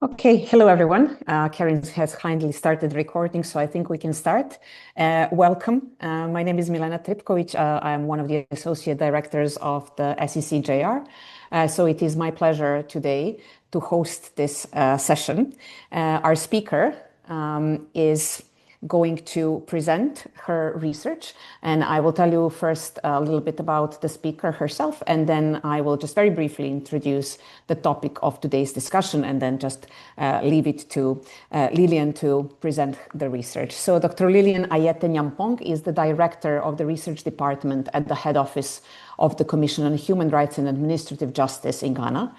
Okay, hello everyone. Karen has kindly started recording, so I think we can start. Welcome. My name is Milena Tripkovic. I'm one of the associate directors of the SECJR. So it is my pleasure today to host this session. Our speaker is going to present her research, and I will tell you first a little bit about the speaker herself, and then I will just very briefly introduce the topic of today's discussion, and then just leave it to Lilian to present the research. So Dr. Lilian Ayete-Nyampong is the director of the research department at the head office of the Commission on Human Rights and Administrative Justice in Ghana.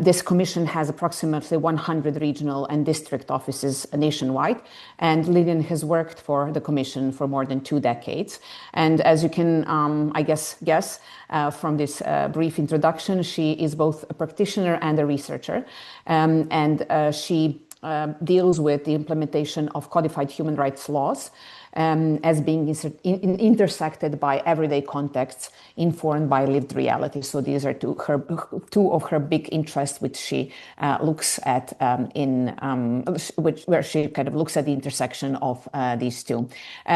This commission has approximately 100 regional and district offices nationwide, and Lilian has worked for the commission for more than 2 decades. And as you can, I guess from this brief introduction, she is both a practitioner and a researcher, and she deals with the implementation of codified human rights laws as being intersected by everyday contexts informed by lived reality. So these are two of her big interests, which she looks at where she kind of looks at the intersection of these two.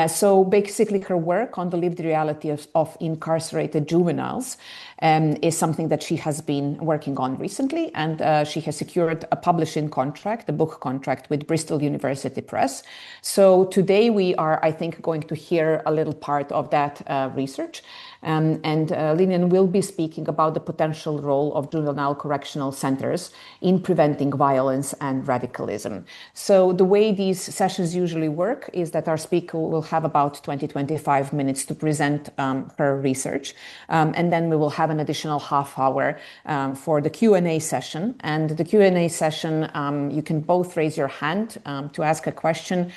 So basically, her work on the lived reality of incarcerated juveniles is something that she has been working on recently, and she has secured a publishing contract, a book contract with Bristol University Press. So today we are, I think, going to hear a little part of that research. And Lilian will be speaking about the potential role of juvenile correctional centers in preventing violence and radicalism. So the way these sessions usually work is that our speaker will have about 20-25 minutes to present her research. And then we will have an additional half hour for the Q&A session. And the Q&A session, you can both raise your hand to ask a question,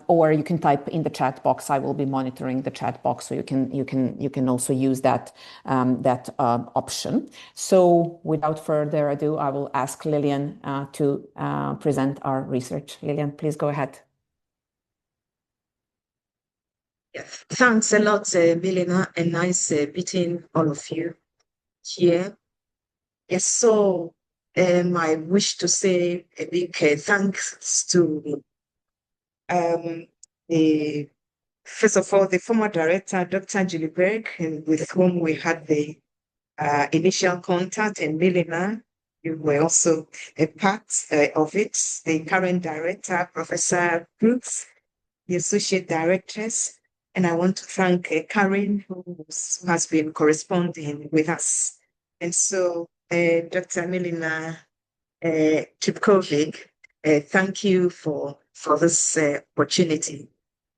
or you can type in the chat box. I will be monitoring the chat box, so you can also use that option. So without further ado, I will ask Lilian to present our research. Lilian, please go ahead. Yes. Thanks a lot, Milena, and nice meeting all of you here. Yes, so I wish to say a big thanks to first of all, the former director, Dr. Gilberg, with whom we had the initial contact, and Milena, you were also a part of it, the current director, Professor Brooks, the associate directors, and I want to thank Karen, who has been corresponding with us. And so, Dr. Milena Tripkovic, thank you for this opportunity.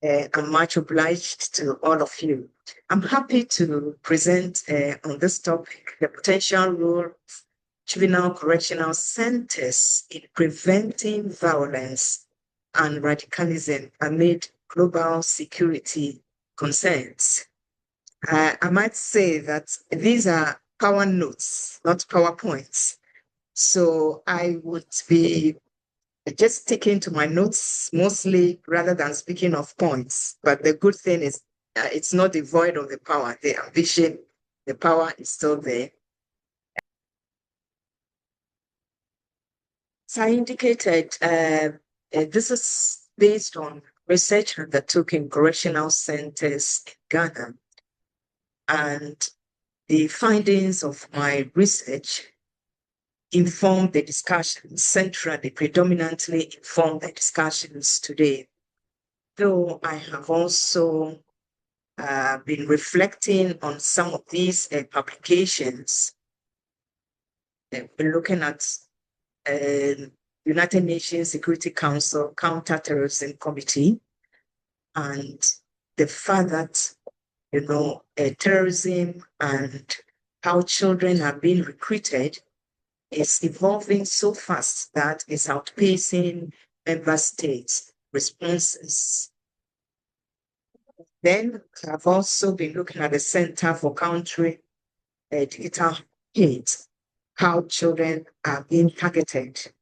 I'm much obliged to all of you. I'm happy to present on this topic the potential role of juvenile correctional centers in preventing violence and radicalism amid global security concerns. I might say that these are power notes, not PowerPoints. So I would be just sticking to my notes mostly rather than speaking of points. But the good thing is it's not devoid of the power, the ambition, the power is still there. As I indicated, this is based on research undertook in correctional centers in Ghana. And the findings of my research informed the discussions, centrally, predominantly informed the discussions today. Though I have also been reflecting on some of these publications, looking at United Nations Security Council Counterterrorism Committee, and the fact that, terrorism and how children are being recruited is evolving so fast that it's outpacing member states' responses. Then I've also been looking at the Center for Countering Digital Hate, how children are being targeted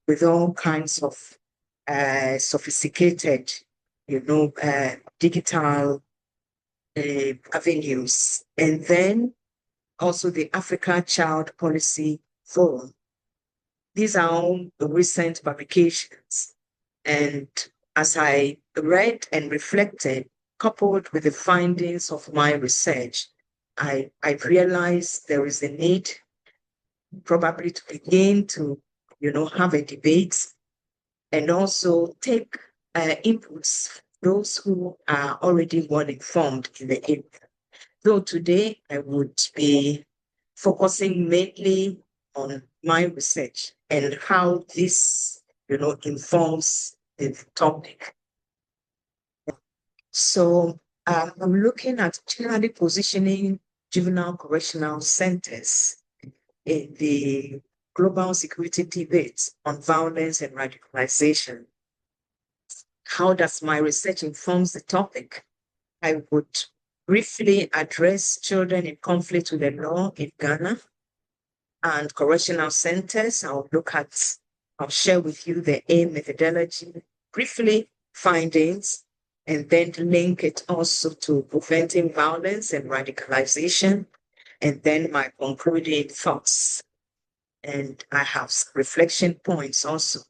with all kinds of sophisticated, digital avenues. And then also the Africa Child Policy Forum. These are all the recent publications. And as I read and reflected, coupled with the findings of my research, I realized there is a need probably to begin to, have a debate and also take inputs, those who are already well informed in the area. Though today I would be focusing mainly on my research and how this, informs the topic. So I'm looking at generally positioning juvenile correctional centers in the global security debate on violence and radicalization. How does my research inform the topic? I would briefly address children in conflict with the law in Ghana and correctional centers. I'll share with you the aim methodology, briefly findings, and then link it also to preventing violence and radicalization, and then my concluding thoughts. And I have reflection points also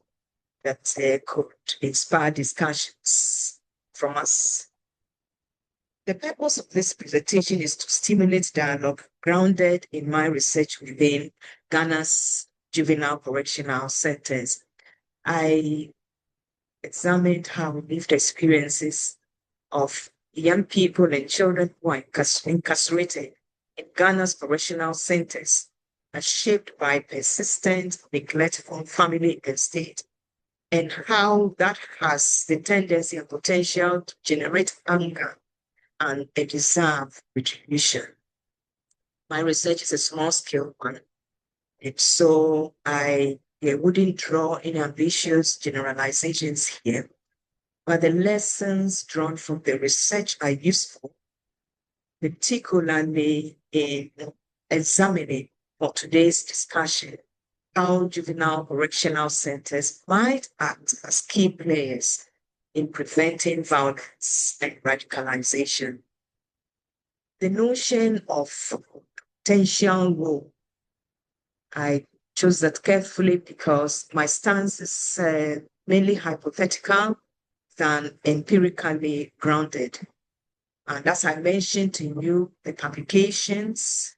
that could inspire discussions from us. The purpose of this presentation is to stimulate dialogue grounded in my research within Ghana's juvenile correctional centers. I examined how lived experiences of young people and children who are incarcerated in Ghana's correctional centers are shaped by persistent neglect from family and state, and how that has the tendency and potential to generate anger and a deserved retribution. My research is a small-scale one, and so I wouldn't draw any ambitious generalizations here, but the lessons drawn from the research are useful, particularly in examining for today's discussion how juvenile correctional centers might act as key players in preventing violence and radicalization. The notion of potential role, I chose that carefully because my stance is mainly hypothetical than empirically grounded. And as I mentioned to you, the publications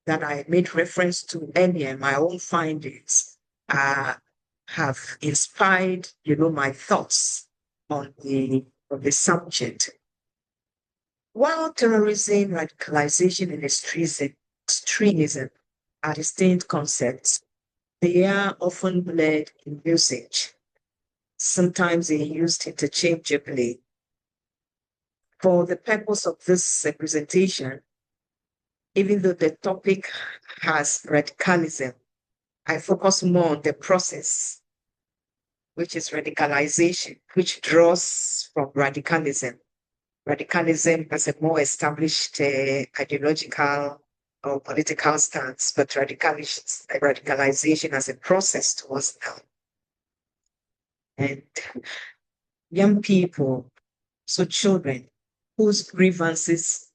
that I made reference to earlier, my own findings, have inspired, my thoughts on the subject. While terrorism, radicalization, and extremism are distinct concepts, they are often blurred in usage. Sometimes they're used interchangeably. For the purpose of this presentation, even though the topic has radicalism, I focus more on the process, which is radicalization, which draws from radicalism. Radicalism as a more established ideological or political stance, but radicalization as a process towards now. And young people, so children, whose grievances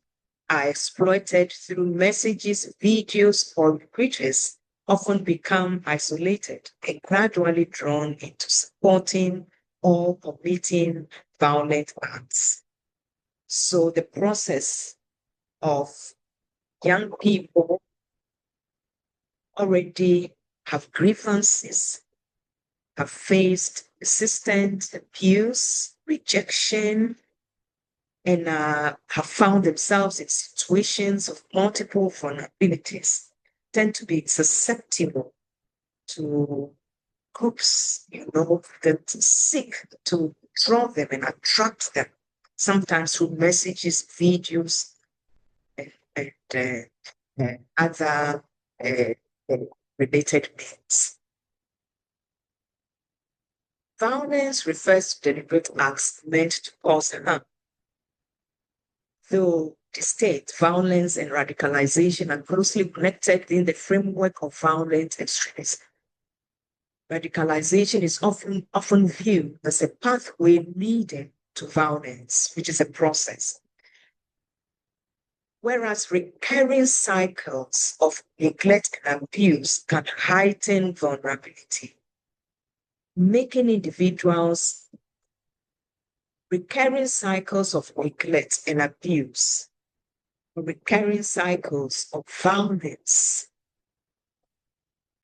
are exploited through messages, videos, or pictures, often become isolated and gradually drawn into supporting or committing violent acts. So the process of young people already have grievances, have faced persistent abuse, rejection, and have found themselves in situations of multiple vulnerabilities, tend to be susceptible to groups, that seek to draw them and attract them, sometimes through messages, videos, and other related means. Violence refers to deliberate acts meant to cause harm. Though the state, violence, and radicalization are closely connected in the framework of violent extremism, radicalization is often viewed as a pathway leading to violence, which is a process. whereas recurring cycles of neglect and abuse can heighten vulnerability, making individuals recurring cycles of neglect and abuse, recurring cycles of violence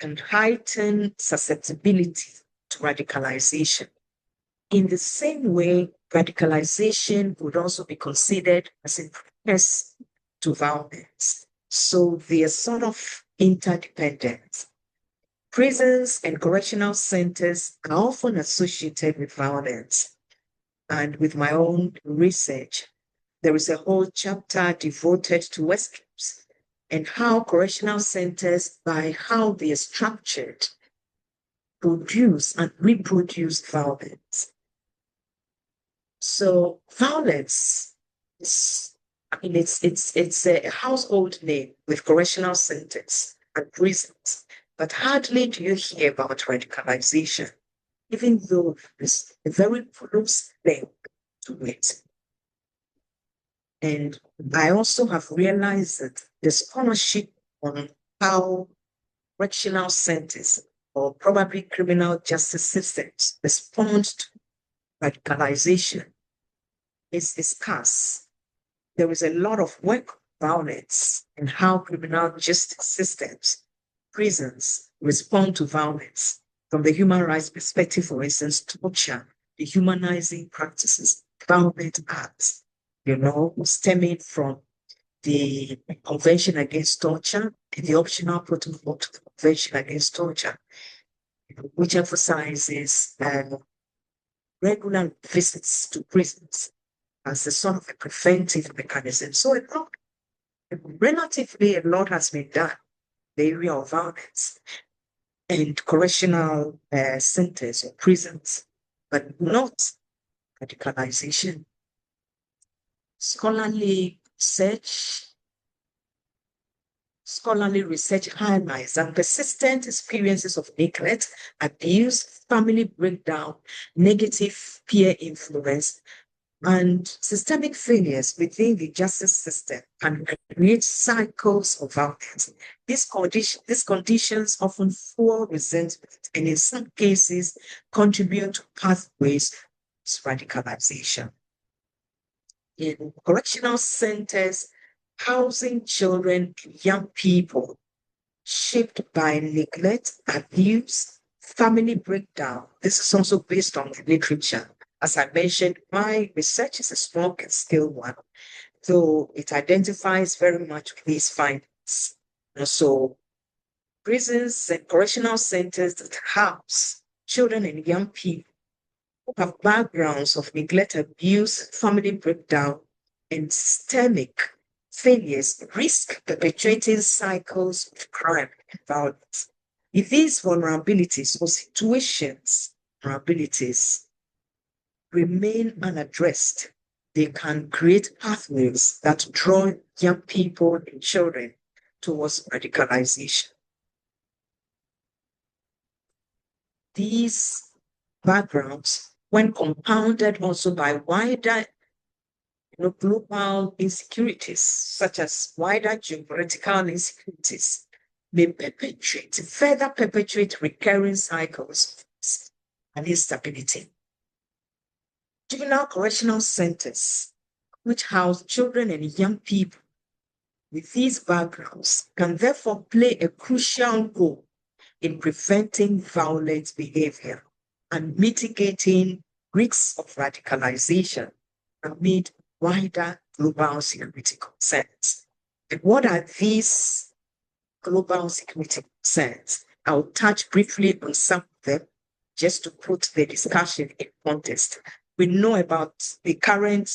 can heighten susceptibility to radicalization. In the same way, radicalization would also be considered as a precursor to violence. So they are sort of interdependent. Prisons and correctional centers are often associated with violence. And with my own research, there is a whole chapter devoted to escapes and how correctional centers, by how they are structured, produce and reproduce violence. So violence is, it's a household name with correctional centers and prisons, but hardly do you hear about radicalization, even though there's a very close link to it. And I also have realized that the scholarship on how correctional centers or probably criminal justice systems respond to radicalization is scarce. There is a lot of work on violence and how criminal justice systems, prisons respond to violence. From the human rights perspective, for instance, torture, dehumanizing practices, violent acts, stemming from the Convention Against Torture and the optional protocol to the Convention Against Torture, which emphasizes regular visits to prisons as a sort of a preventive mechanism. So relatively a lot has been done in the area of violence and correctional centers or prisons, but not radicalization. Scholarly research highlights that persistent experiences of neglect, abuse, family breakdown, negative peer influence, and systemic failures within the justice system can create cycles of violence. These conditions often fuel resentment and in some cases contribute to pathways to radicalization. In correctional centers, housing children and young people shaped by neglect, abuse, family breakdown. This is also based on the literature. As I mentioned, my research is a small scale one, though it identifies very much with these findings. So prisons and correctional centers that house children and young people who have backgrounds of neglect, abuse, family breakdown, and systemic failures risk perpetuating cycles of crime and violence. If these vulnerabilities or vulnerabilities remain unaddressed, they can create pathways that draw young people and children towards radicalization. These backgrounds, when compounded also by wider global insecurities, such as wider geopolitical insecurities, may further perpetuate recurring cycles and instability. Juvenile correctional centers, which house children and young people with these backgrounds, can therefore play a crucial role in preventing violent behavior and mitigating risks of radicalization amid wider global security concerns. And what are these global security concerns? I'll touch briefly on some of them just to put the discussion in context. We know about the current,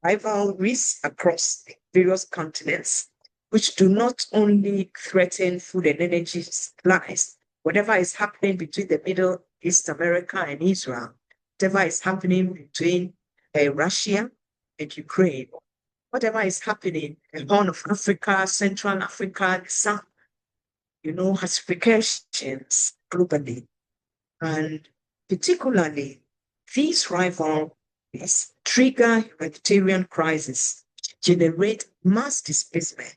rivalries across various continents, which do not only threaten food and energy supplies. Whatever is happening between the Middle East, America, and Israel, whatever is happening between Russia and Ukraine, whatever is happening in Horn of Africa, Central Africa, the South, has repercussions globally. And particularly, these rivalries trigger humanitarian crises generate mass displacement,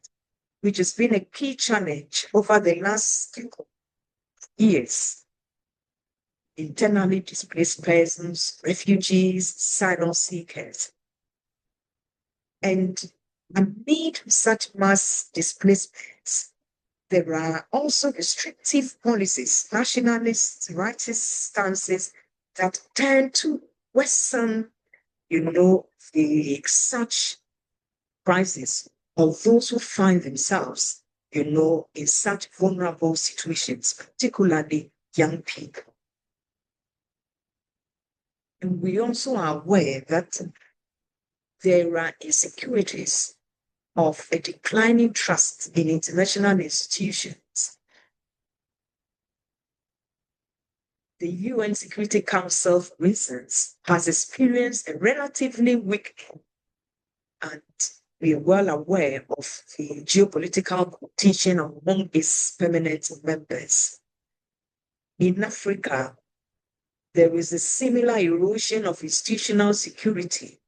which has been a key challenge over the last years. Internally displaced persons, refugees, asylum seekers. And amid such mass displacements, there are also restrictive policies, nationalist, rightist stances that tend to worsen, such crisis of those who find themselves, in such vulnerable situations, particularly young people. And we also are aware that there are insecurities of a declining trust in international institutions. The UN Security Council, for instance, has experienced a relatively weak, and we are well aware of the geopolitical competition among its permanent members. In Africa, there is a similar erosion of institutional security.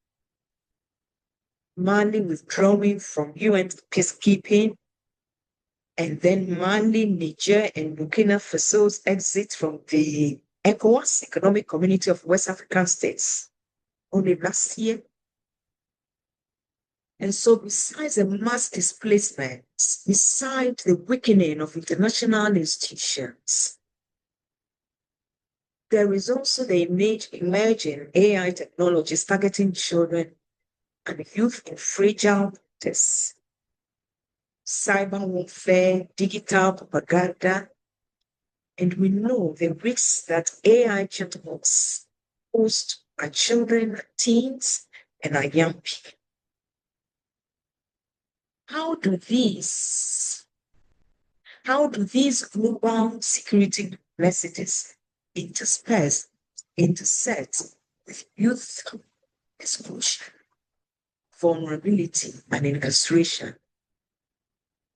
Mali withdrawing from UN peacekeeping, and then Mali, Niger, and Burkina Faso's exit from the ECOWAS, Economic Community of West African States, only last year. And so besides the mass displacements, besides the weakening of international institutions, there is also the emerging AI technologies targeting children and youth in fragile waters, cyber warfare, digital propaganda, and we know the risks that AI chatbots pose to our children, teens, and our young people. How do these global security complexities intersect with youth exclusion, vulnerability, and incarceration?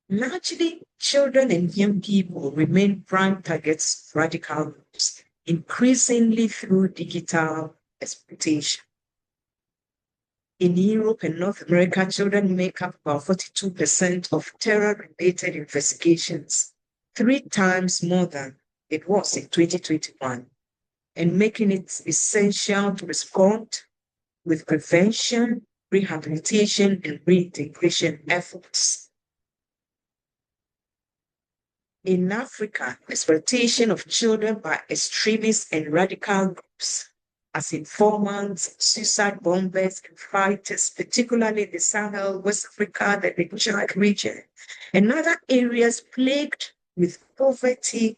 Largely, children and young people remain prime targets of radical groups, increasingly through digital exploitation. In Europe and North America, children make up about 42% of terror-related investigations, 3 times more than it was in 2021, and making it essential to respond with prevention, rehabilitation, and reintegration efforts. In Africa, exploitation of children by extremists and radical groups as informants, suicide bombers, and fighters, particularly in the Sahel, West Africa, the Chad region, and other areas plagued with poverty,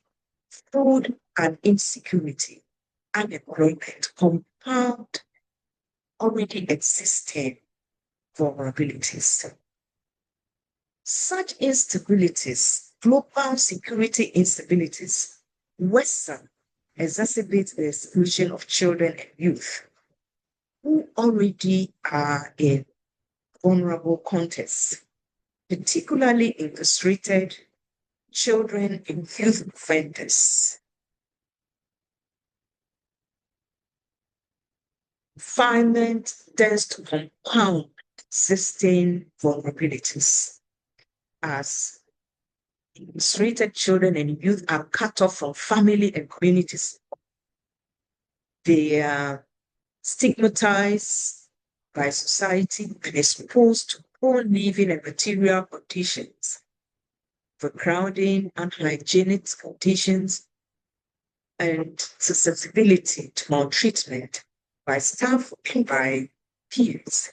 food, and insecurity, unemployment, compound already existing vulnerabilities. Such instabilities, global security instabilities, worsen, exacerbate the exclusion of children and youth who already are in vulnerable contexts, particularly incarcerated children and youth offenders. Confinement tends to compound existing vulnerabilities as incarcerated children and youth are cut off from family and communities. They are stigmatized by society and exposed to poor living and material conditions, overcrowding, unhygienic conditions, and susceptibility to maltreatment by staff and by peers.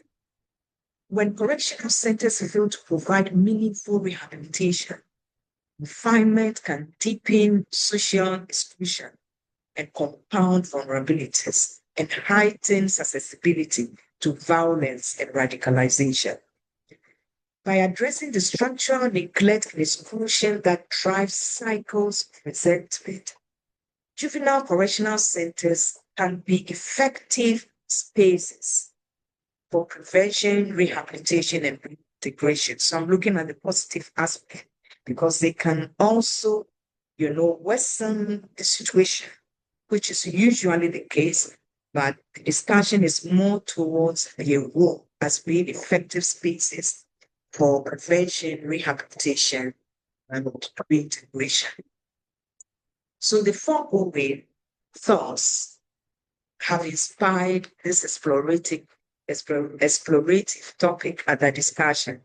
When correctional centers fail to provide meaningful rehabilitation, confinement can deepen social exclusion and compound vulnerabilities and heighten susceptibility to violence and radicalization. By addressing the structural neglect and exclusion that drives cycles of resentment, juvenile correctional centers can be effective spaces for prevention, rehabilitation, and integration. So I'm looking at the positive aspect because they can also, worsen the situation, which is usually the case, but the discussion is more towards the role as being effective spaces for prevention, rehabilitation, and reintegration. So the foregoing thoughts have inspired this explorative topic at the discussion.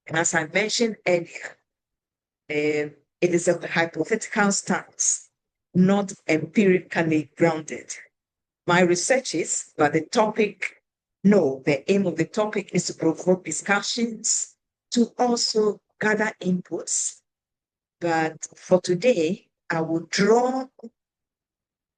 And as I mentioned earlier, it is a hypothetical stance, not empirically grounded. My research is, but the aim of the topic is to provoke discussions, to also gather inputs. But for today, I will draw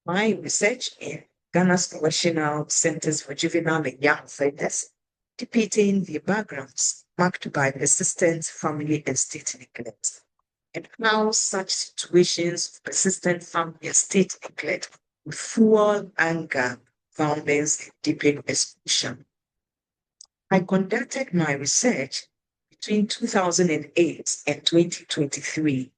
my research in Ghana's Correctional Centers for Juvenile and Young Offenders, depicting the backgrounds marked by persistent family and state neglect, and how such situations of persistent family and state neglect fuel anger, violence, and deepen exclusion. I conducted my research between 2008 and 2023.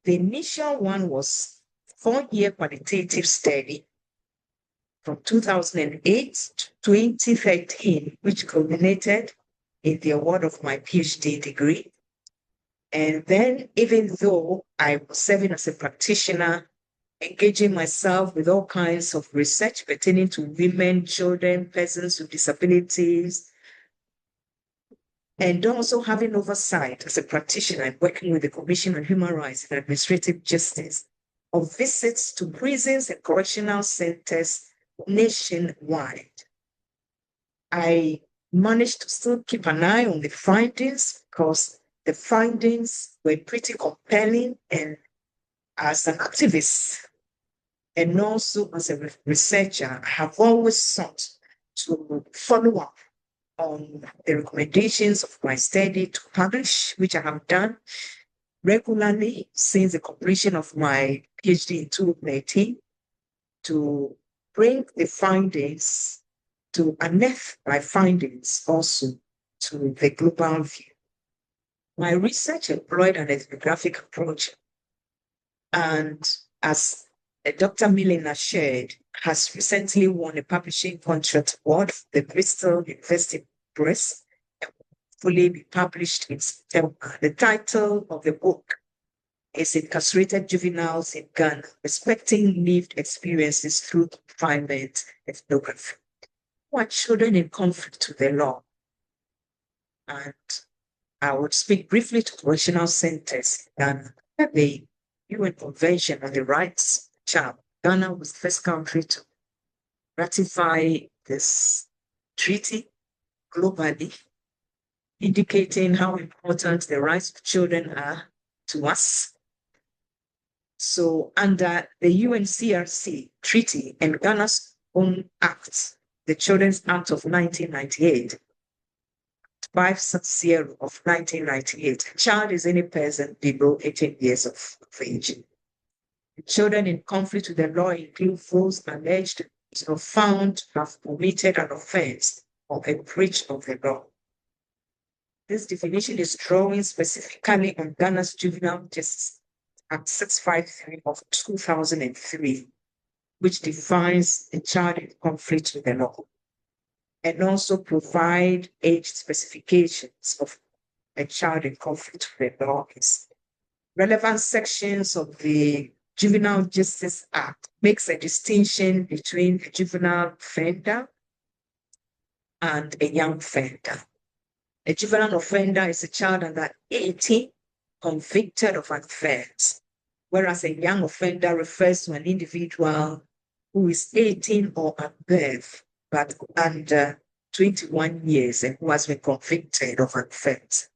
The initial one was a 4-year qualitative study from 2008 to 2013, which culminated in the award of my PhD degree. And then, even though I was serving as a practitioner, engaging myself with all kinds of research pertaining to women, children, persons with disabilities, and also having oversight as a practitioner and working with the Commission on Human Rights and Administrative Justice of visits to prisons and correctional centers nationwide. I managed to still keep an eye on the findings because the findings were pretty compelling, and as an activist and also as a researcher, I have always sought to follow up on the recommendations of my study to publish, which I have done regularly since the completion of my PhD in 2018, to bring the findings, to unearth my findings also to the global view. My research employed an ethnographic approach, and as Dr. Milena shared, has recently won a publishing contract award for the Bristol University Press and will fully be published in September. The title of the book is Incarcerated Juveniles in Ghana, Respecting Lived Experiences Through Confinement Ethnography. Who are children in conflict to the law? And I would speak briefly to correctional centers in Ghana. The UN Convention on the Rights of the Child. Ghana was the first country to ratify this treaty globally, indicating how important the rights of children are to us. So under the UNCRC treaty and Ghana's own act, the Children's Act of 1998, 560 of 1998, a child is any person below 18 years of age. Children in conflict with the law include those alleged or found to have committed an offense or a breach of the law. This definition is drawing specifically on Ghana's Juvenile Justice Act 653 of 2003, which defines a child in conflict with the law, and also provide age specifications of a child in conflict with the law. Relevant sections of the Juvenile Justice Act makes a distinction between a juvenile offender and a young offender. A juvenile offender is a child under 18 convicted of an offense, whereas a young offender refers to an individual who is 18 or above, but under 21 years and who has been convicted of an offense.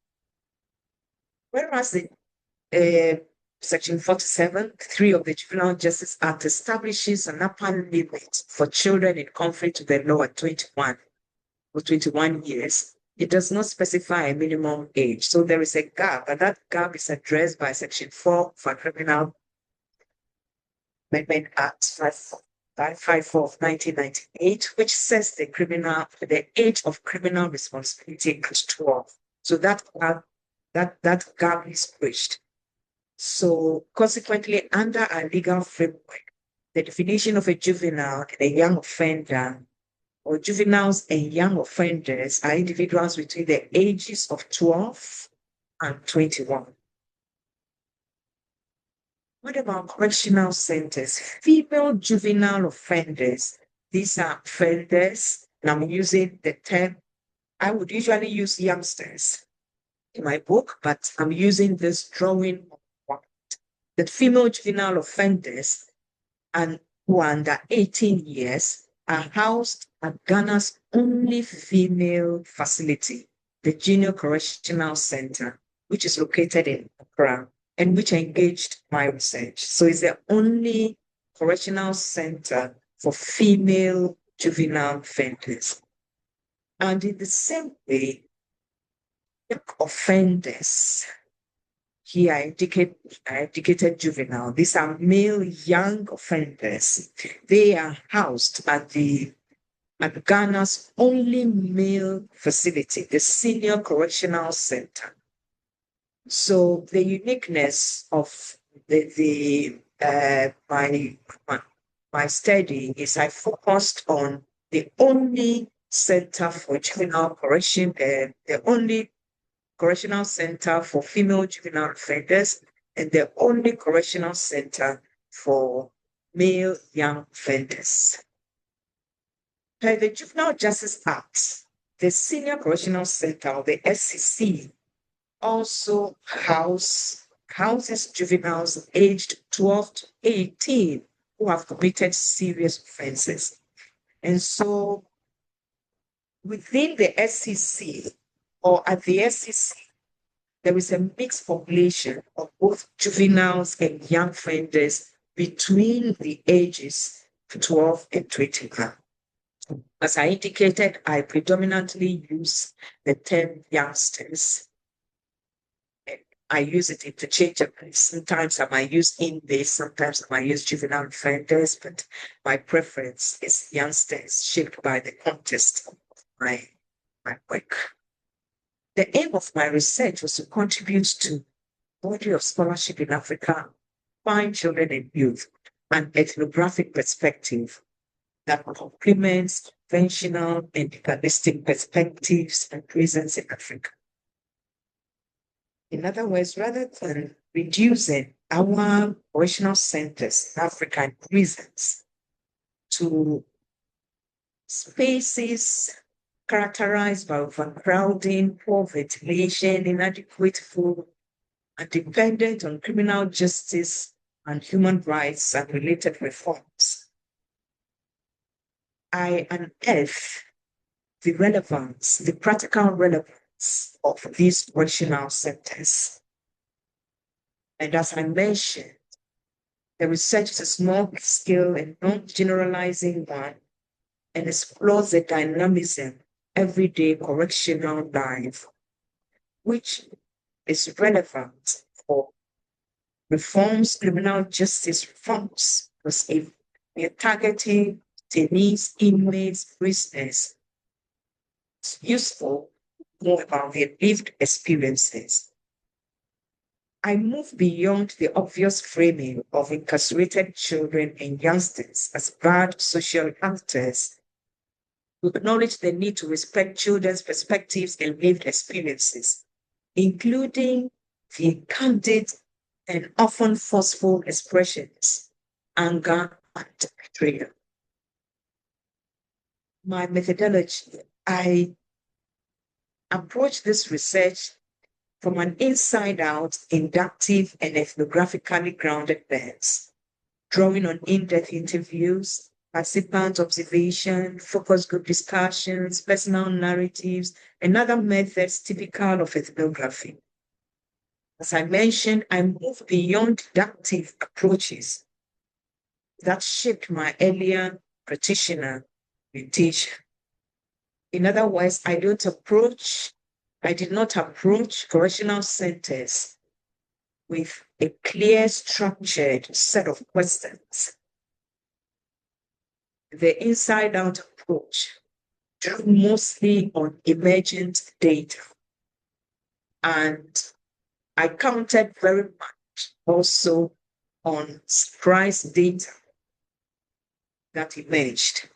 Whereas the Section 47(3) of the Juvenile Justice Act establishes an upper limit for children in conflict with the law at 21 or 21 years. It does not specify a minimum age. So there is a gap, and that gap is addressed by Section 4 of the Criminal Amendment Act 554 of 1998, which says the age of criminal responsibility is 12. So that gap is bridged. So consequently, under our legal framework, the definition of a juvenile and a young offender or juveniles and young offenders are individuals between the ages of 12 and 21. What about correctional centers? Female juvenile offenders. These are offenders, and I'm using the term, I would usually use youngsters in my book, but I'm using this drawing that female juvenile offenders and who are under 18 years are housed at Ghana's only female facility, the Junior Correctional Center, which is located in Accra and which engaged my research. So it's the only correctional center for female juvenile offenders. And in the same way, offenders, here I indicated juvenile. These are male young offenders. They are housed at Ghana's only male facility, the Senior Correctional Center. So the uniqueness of my study is I focused on the only center for juvenile correction, the only correctional center for female juvenile offenders, and the only correctional center for male young offenders. Per the Juvenile Justice Act, the Senior Correctional Center, or the SCC, also houses juveniles aged 12 to 18 who have committed serious offenses. And so within the SCC, or at the SCC, there is a mixed population of both juveniles and young offenders between the ages 12 and 21. As I indicated, I predominantly use the term youngsters. I use it interchangeably. Sometimes I might use in-base, sometimes I might use juvenile offenders, but my preference is youngsters, shaped by the context of my work. The aim of my research was to contribute to the body of scholarship in Africa, find children and youth, an ethnographic perspective that complements conventional and legalistic perspectives and presence in Africa. In other words, rather than reducing our correctional centers in Africa and prisons to spaces characterized by overcrowding, poor ventilation, inadequate food, and dependent on criminal justice and human rights and related reforms, I unearth the relevance, the practical relevance of these correctional centers. And as I mentioned, the research is a small-scale and non-generalizing one and explores the dynamism everyday correctional life, which is relevant for reforms, criminal justice reforms, because if we are targeting detainees, inmates, prisoners, it's useful to know about their lived experiences. I move beyond the obvious framing of incarcerated children and youngsters as bad social actors to acknowledge the need to respect children's perspectives and lived experiences, including the candid and often forceful expressions, anger, and betrayal. My methodology, I approach this research from an inside-out, inductive, and ethnographically grounded lens, drawing on in-depth interviews, participant observation, focus group discussions, personal narratives, and other methods typical of ethnography. As I mentioned, I move beyond deductive approaches that shaped my earlier practitioner orientation. In other words, I did not approach correctional centers with a clear, structured set of questions. The inside-out approach drew mostly on emergent data, and I counted very much also on surprise data that emerged.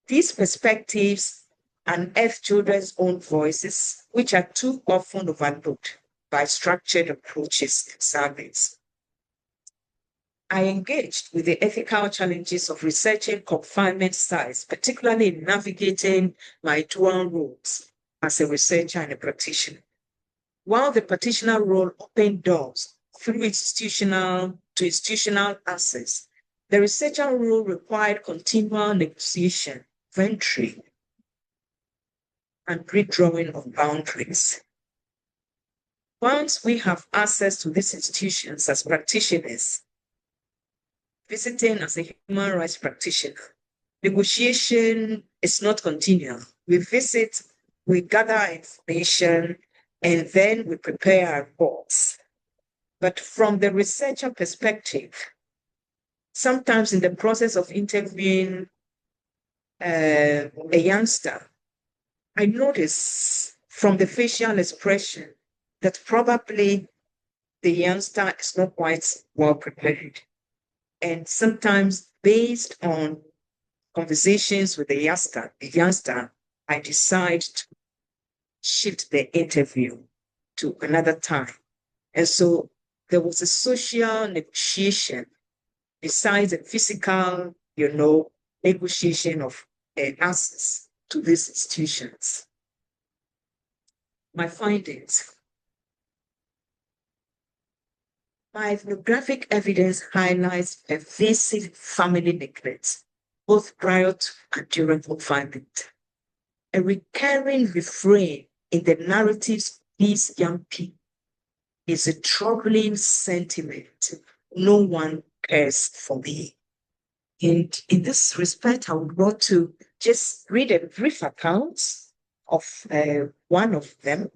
These perspectives unearth children's own voices, which are too often overlooked by structured approaches in surveys. I engaged with the ethical challenges of researching confinement styles, particularly in navigating my dual roles as a researcher and a practitioner. While the practitioner role opened doors through institutional access, the researcher role required continual negotiation, inventory, and redrawing of boundaries. Once we have access to these institutions as practitioners, visiting as a human rights practitioner, negotiation is not continual. We visit, we gather information, and then we prepare our reports. But from the researcher perspective, sometimes in the process of interviewing a youngster, I notice from the facial expression that probably the youngster is not quite well prepared. And sometimes based on conversations with the youngster, I decide to shift the interview to another time. And so there was a social negotiation besides the physical, negotiation of access to these institutions. My findings. My ethnographic evidence highlights pervasive family neglect, both prior to and during confinement. A recurring refrain in the narratives of these young people is a troubling sentiment. No one cares for me. And in this respect, I would want to just read a brief account of one of the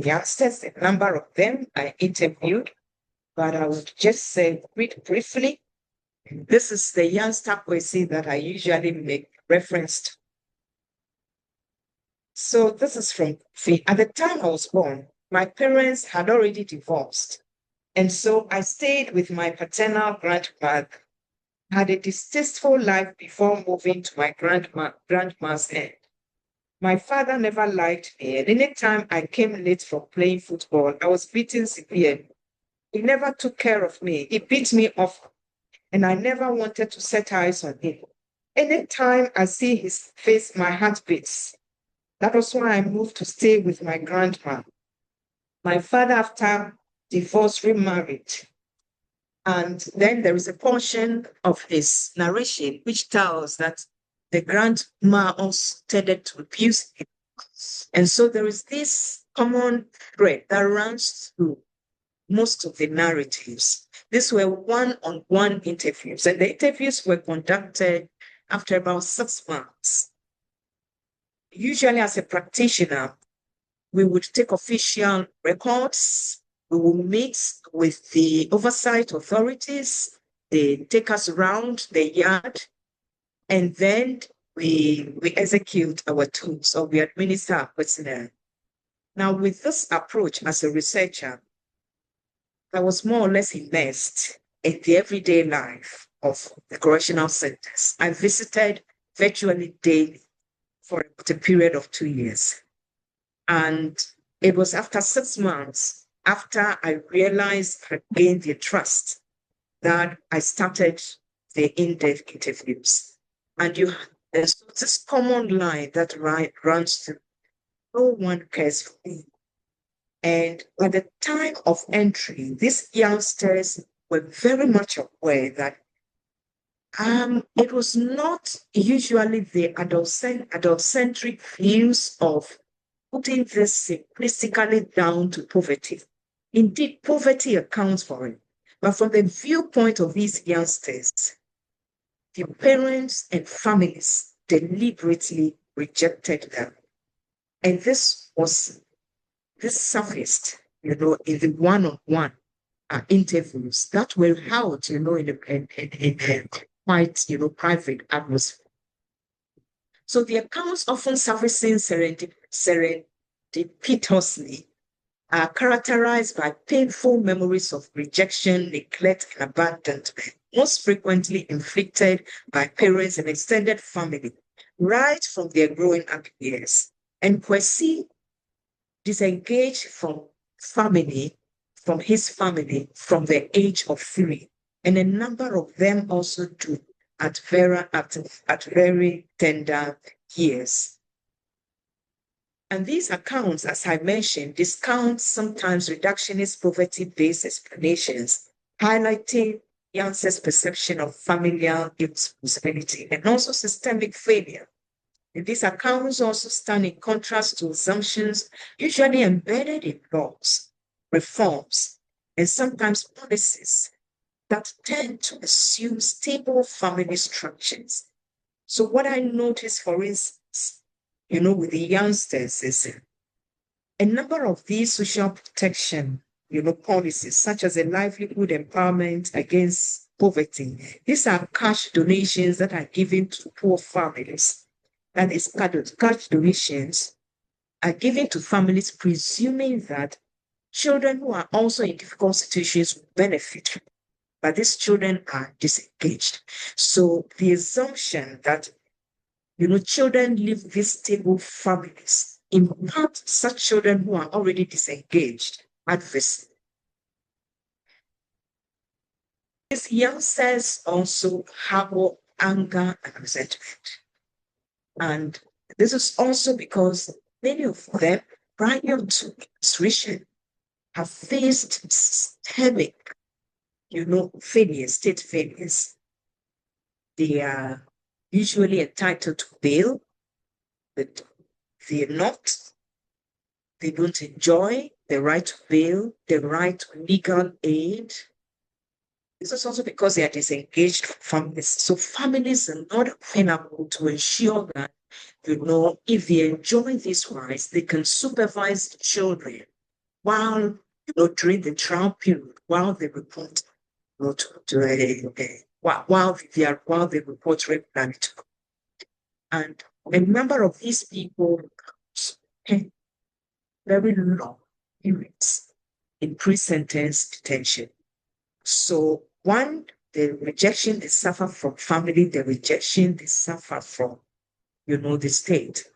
youngsters, a number of them I interviewed, but I would just read briefly. This is the youngster poesy that I usually make reference to. So this is from at the time I was born, my parents had already divorced. And so I stayed with my paternal grandmother, had a distasteful life before moving to my grandma's end. My father never liked me, and anytime I came late from playing football, I was beaten severely. He never took care of me. He beat me often, and I never wanted to set eyes on him. Anytime I see his face, my heart beats. That was why I moved to stay with my grandma. My father, after divorce, remarried. And then there is a portion of his narration which tells that the grandma also tended to abuse him. And so there is this common thread that runs through most of the narratives. These were one-on-one interviews, and the interviews were conducted after about 6 months. Usually, as a practitioner, we would take official records, we will meet with the oversight authorities, they take us around the yard, and then we execute our tools or we administer our personnel. Now, with this approach as a researcher, I was more or less immersed in the everyday life of the correctional centers. I visited virtually daily for a period of 2 years. And it was after 6 months, after I realized I gained the trust, that I started the in-depth interviews. And there's this common line that runs through, no one cares for me. And at the time of entry, these youngsters were very much aware that it was not usually the adult-centric views of putting this simplistically down to poverty. Indeed, poverty accounts for it. But from the viewpoint of these youngsters, the parents and families deliberately rejected them. And this surfaced, in the one-on-one interviews that were held, in a quite, private atmosphere. So the accounts often surfacing serendipitously are characterized by painful memories of rejection, neglect, and abandonment, most frequently inflicted by parents and extended family, right from their growing up years. And Kwesi disengaged from family, from his family, from the age of 3. And a number of them also do at very tender years. And these accounts, as I mentioned, discount sometimes reductionist poverty-based explanations, highlighting Yancey's perception of familial irresponsibility and also systemic failure. And these accounts also stand in contrast to assumptions usually embedded in laws, reforms, and sometimes policies that tend to assume stable family structures. So what I noticed, for instance, with the youngsters is a number of these social protection, policies, such as a livelihood empowerment against poverty. These are cash donations that are given to poor families. That is, cash donations are given to families presuming that children who are also in difficult situations will benefit, but these children are disengaged. So the assumption that children leave these stable families impact such children who are already disengaged adversely. These youngsters also harbor anger and resentment. And this is also because many of them, prior to incarceration, have faced systemic, failures, state failures. They are usually entitled to bail, but they don't enjoy the right to bail, the right to legal aid. This is also because they are disengaged from families. So families are not available to ensure that, if they enjoy these rights, they can supervise the children while, during the trial period, while they report, while they report regularly to. And a number of these people spend very long periods in pre-sentence detention. So one, the rejection they suffer from family, the rejection they suffer from, the state.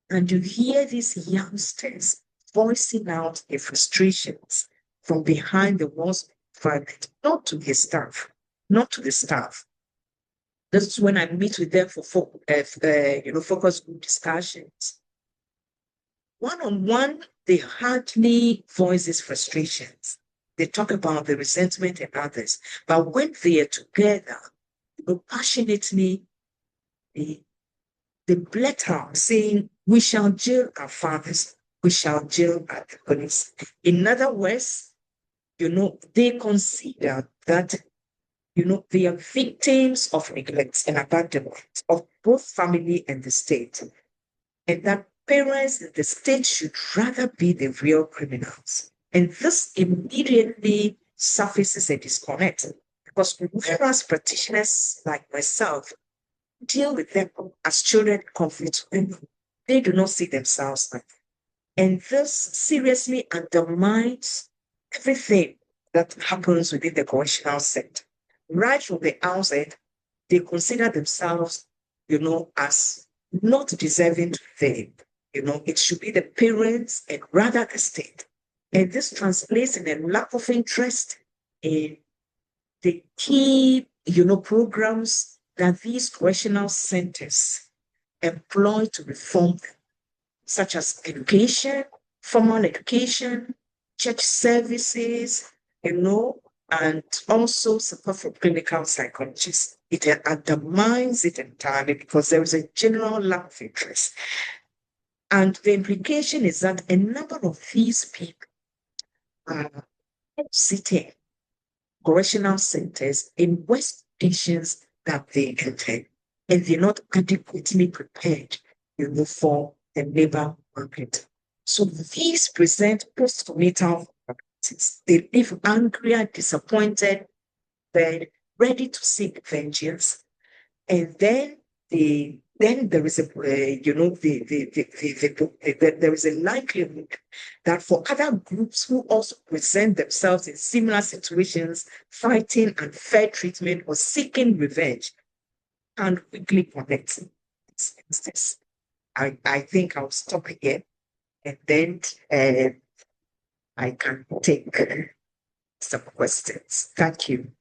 And you hear these youngsters voicing out their frustrations from behind the walls of the environment, not to the staff. This is when I meet with them for focus group discussions. One-on-one, they hardly voice these frustrations. They talk about the resentment in others. But when they are together, passionately, they blurt out saying, we shall jail our fathers, we shall jail our police. In other words, they consider that, they are victims of neglect and abandonment of both family and the state. And that parents and the state should rather be the real criminals. And this immediately surfaces a disconnect because whereas practitioners like myself deal with them as children in conflict with them, they do not see themselves like that. And this seriously undermines everything that happens within the correctional sector. Right from the outset, they consider themselves, as not deserving to fame. It should be the parents and rather the state. And this translates in a lack of interest in the key, programs that these correctional centers employ to reform them, such as education, formal education, church services, and also support for clinical psychologists. It undermines it entirely because there is a general lack of interest. And the implication is that a number of these people are sitting correctional centers in West conditions that they enter, and they're not adequately prepared, for the labor market. So these present postnatal practices. They live angry, disappointed, but ready to seek vengeance. And then there is there is a likelihood that for other groups who also present themselves in similar situations, fighting unfair treatment or seeking revenge, and quickly connect. instance. I think I'll stop again, and then I can take some questions. Thank you.